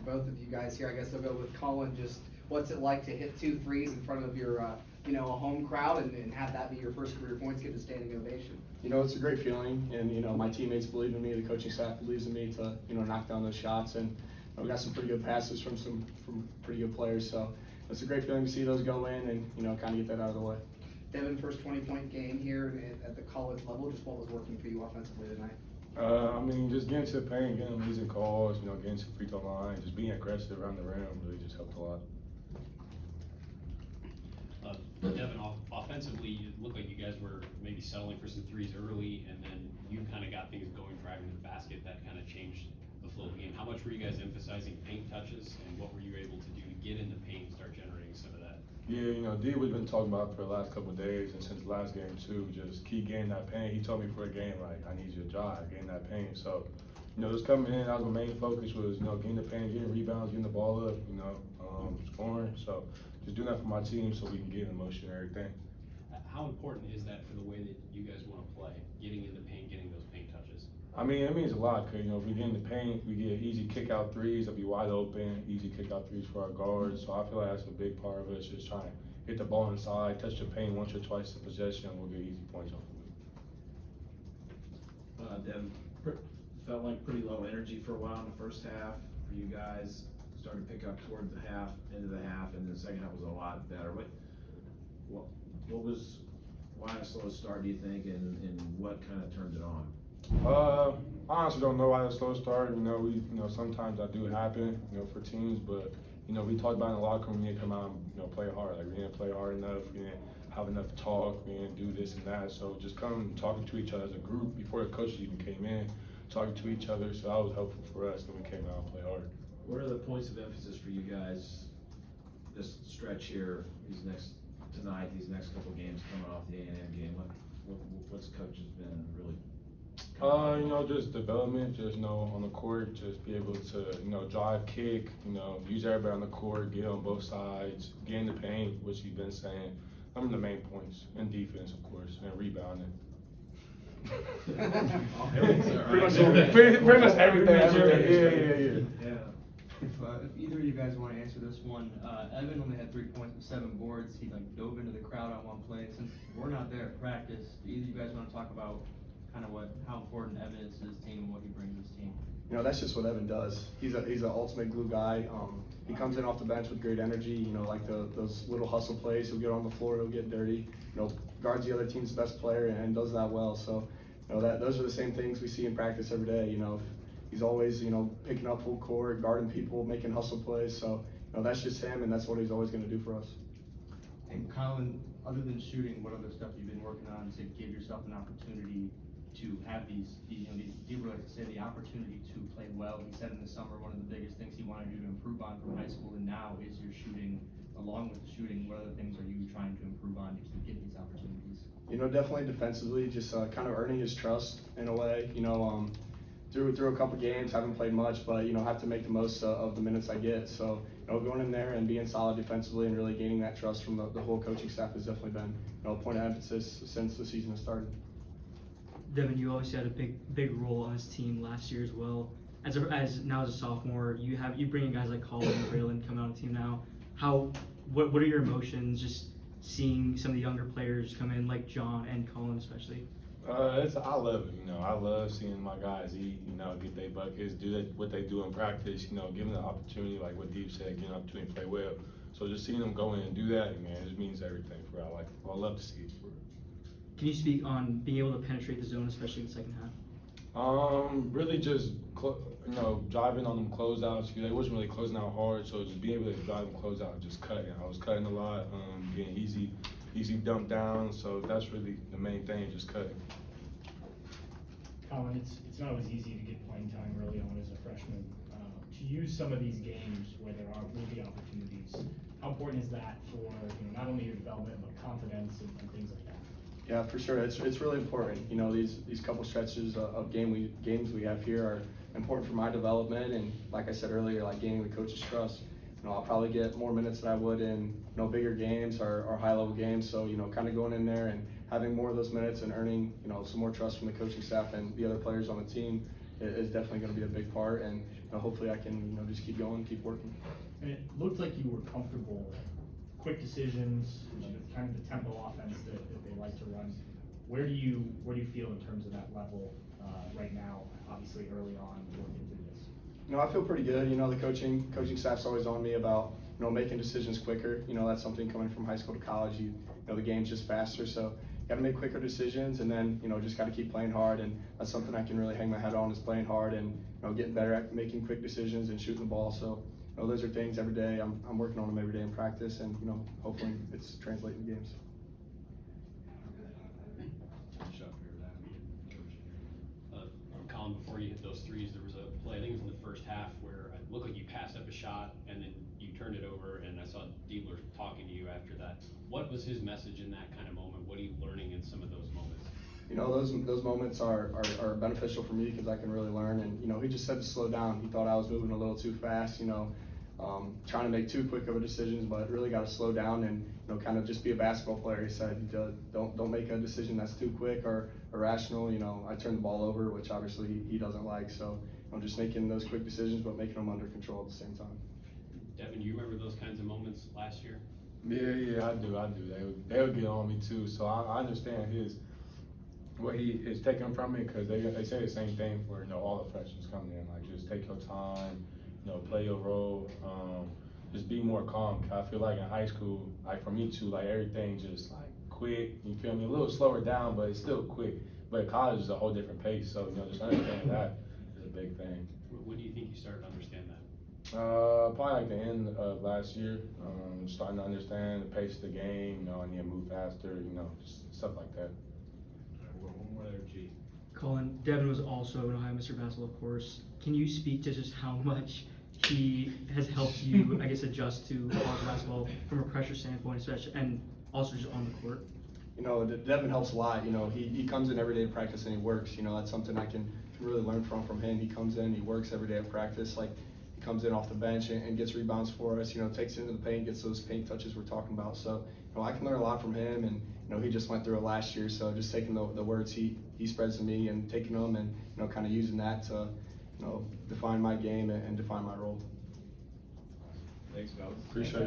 both of you guys here. I guess I'll go with Colin. Just what's it like to hit 2 threes in front of your, a home crowd and have that be your first career points, get a standing ovation? It's a great feeling, and my teammates believe in me, the coaching staff believes in me to knock down those shots, and we got some pretty good passes from pretty good players, so it's a great feeling to see those go in and kind of get that out of the way. Devin, first 20-point game here at the college level. Just what was working for you offensively tonight? Just getting to the paint, getting easy calls, getting to the free throw line, just being aggressive around the rim really just helped a lot. Devin, offensively, it looked like you guys were maybe settling for some threes early, and then you kind of got things going, driving to the basket. That kind of changed the flow of the game. How much were you guys emphasizing paint touches, and what were you able to do to get in the paint and start generating some of that? Yeah, D we've been talking about for the last couple of days, and since the last game too, just keep getting that paint. He told me for a game, like, I need you to drive, getting that paint. So, just coming in, that was my main focus was, getting the paint, getting rebounds, getting the ball up, scoring. So, just doing that for my team so we can get in motion and everything. How important is that for the way that you guys want to play, getting in the paint, getting those paint touches? I mean, it means a lot because, if we get in the paint, we get easy kick out threes, they'll be wide open, easy kick out threes for our guards. So I feel like that's a big part of it, just trying to get the ball inside, touch the paint once or twice in possession, we'll get easy points off of it. Devin, felt like pretty low energy for a while in the first half for you guys. Started to pick up toward the end of the half, and the second half was a lot better. What was, why a slow start, do you think, and what kind of turned it on? I honestly don't know why the slow start. Sometimes that do happen, for teams, but we talked about in the locker room, we didn't come out and play hard. Like, we didn't play hard enough, we didn't have enough talk, we didn't do this and that. So just come talking to each other as a group before the coaches even came in, talking to each other. So that was helpful for us when we came out and played hard. What are the points of emphasis for you guys this stretch here, these next couple games coming off the A&M game? What's coaches been really? Just development, just on the court, just be able to drive, kick, use everybody on the court, get on both sides, get in the paint, which you've been saying. The main points, and defense, of course, and rebounding. Pretty much everything. Yeah. If either of you guys want to answer this one, Evan only had 3 points with 7 boards. He dove into the crowd on one play. Since we're not there at practice, do either of you guys want to talk about kind of how important Evan is to this team and what he brings to this team? That's just what Evan does. He's an ultimate glue guy. He comes in off the bench with great energy. Like those little hustle plays. He'll get on the floor, he'll get dirty. Guards the other team's best player and does that well. So, those are the same things we see in practice every day. He's always, picking up full court, guarding people, making hustle plays. So, that's just him, and that's what he's always going to do for us. And Colin, other than shooting, what other stuff you've been working on to give yourself an opportunity to have the opportunity to play well? He said in the summer one of the biggest things he wanted you to improve on from high school, and now is your shooting. Along with the shooting, what other things are you trying to improve on to keep getting these opportunities? Definitely defensively, just kind of earning his trust in a way. Through a couple games, haven't played much, but have to make the most of the minutes I get. So going in there and being solid defensively and really gaining that trust from the whole coaching staff has definitely been a point of emphasis since the season has started. Devin, you obviously had a big role on this team last year as well. As a sophomore, you bring in guys like Colin and Braylon coming on the team now. What are your emotions just seeing some of the younger players come in, like John and Colin especially? I love it. I love seeing my guys eat. Get their buckets, do what they do in practice. Give them the opportunity, like what Deep said, get an opportunity to play well. So just seeing them go in and do that, man, it just means everything for us. I love to see it. Can you speak on being able to penetrate the zone, especially in the second half? Really just driving on them closeouts. They wasn't really closing out hard, so just being able to drive them closeout and just cutting. I was cutting a lot, getting easy dump down. So that's really the main thing, just cutting. Colin, it's not always easy to get playing time early on as a freshman. To use some of these games where there will be opportunities, how important is that for not only your development but confidence and things like that? Yeah, for sure. It's really important. These couple stretches of games we have here are important for my development, and like I said earlier, like gaining the coach's trust. I'll probably get more minutes than I would in bigger games or high level games. So kind of going in there and having more of those minutes and earning some more trust from the coaching staff and the other players on the team is definitely going to be a big part, and hopefully I can just keep going, keep working. And it looked like you were comfortable, quick decisions, kind of the tempo offense that they like to run. Where do you feel in terms of that level right now? Obviously early on working through this. I feel pretty good. The coaching staff's always on me about making decisions quicker. That's something coming from high school to college. The game's just faster, so got to make quicker decisions, and then just got to keep playing hard. And that's something I can really hang my head on, is playing hard and getting better at making quick decisions and shooting the ball. So those are things every day. I'm working on them every day in practice, and hopefully it's translating to games. Colin, before you hit those threes, there was a play, I think it was in the first half, where it looked like you passed up a shot and then you turned it over, and I saw Diebler talking to you after that. What was his message in that kind of moment? What are you learning in some of those moments? Those moments are beneficial for me because I can really learn. And he just said to slow down. He thought I was moving a little too fast. Trying to make too quick of a decisions, but really got to slow down and kind of just be a basketball player. He said, don't make a decision that's too quick or irrational. I turned the ball over, which obviously he doesn't like. So just making those quick decisions, but making them under control at the same time. Devin, you remember those kinds of moments last year? Yeah, I do. They would get on me too. So I understand what he is taking from me, because they say the same thing for all the freshmen coming in. Like, just take your time, play your role, just be more calm. I feel like in high school, like for me too, like everything just like quick. You feel me? A little slower down, but it's still quick. But college is a whole different pace. So just understanding that is a big thing. When do you think you started to understand that? Probably like the end of last year, starting to understand the pace of the game, I need to move faster, just stuff like that. One more there, G. Colin, Devin was also an Ohio Mr. Basketball, of course. Can you speak to just how much he has helped you, I guess, adjust to college basketball from a pressure standpoint, especially, and also just on the court? Devin helps a lot. He comes in every day to practice and he works. That's something I can really learn from him. He comes in, he works every day at practice. Like, he comes in off the bench and gets rebounds for us. Takes it into the paint, gets those paint touches we're talking about. So, I can learn a lot from him, and he just went through it last year. So just taking the words he spreads to me and taking them and kind of using that to define my game and define my role. Thanks, fellas. Appreciate it.